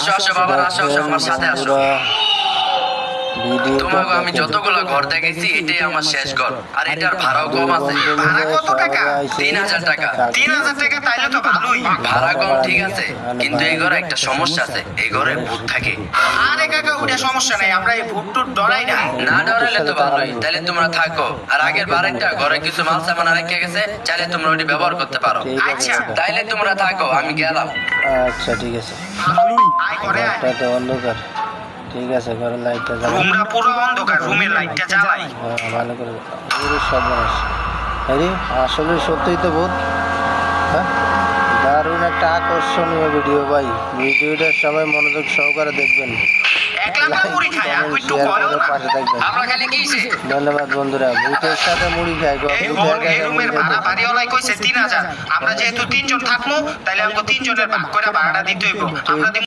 আসো আসো বাবা আসো আসো আমার সাথে আসো। তোমাকে আমি যতগুলো ঘর দেখেছি এটাই আমার শেষ ঘর, আর এটার ভাড়াও কম আছে। ভাড়া কত টাকা? 3000 টাকা। 3000 টাকা তাইলে তো ভালোই। ভাড়া কম ঠিক আছে, কিন্তু এই ঘরে একটা সমস্যা আছে, এই ঘরে ভূত থাকে। আরে কাকা ওটা সমস্যা নাই, আমরা এই ভূত টুত ডরাই না। না ডরাইলে তো ভালোই, তাহলে তোমরা থাকো। আর আগের বারেরটা ঘরে কিছু মাল সামান রেখে গেছে, চাইলে তোমরা ওটি ব্যবহার করতে পারো। আচ্ছা তাইলে তোমরা থাকো, আমি গেলাম। আচ্ছা ঠিক আছে। ভালোই, আয় ঘরে আয়। এটা তো অন্ধকার। ঠিক আছে, ঘরের লাইটটা জ্বালা। রুমটা পুরো অন্ধকার, রুমের লাইটটা জ্বালাই। হ্যাঁ ভালো করে। সব মানুষ আরে আসলে সত্যিই তো ভূত। হ্যাঁ দারুণ একটা আকর্ষণীয় ভিডিও ভাই। ভিডিওটা সবাই মনোযোগ সহকারে দেখবেন, একলা মুড়ি খায় আর একটু কয়ও না। পাশে থাকবেন। আমরা খালি কিসে ধন্যবাদ বন্ধুরা। ভূতের সাথে মুড়ি খাই গো। এই রুমের ভাড়া বাড়িওয়ালাই কইছে 3000। আমরা যেহেতু 3 জন থাকবো, তাইলে আমাকে 3 জনের ভাগ করে ভাড়াটা দিতে হইব। আমরা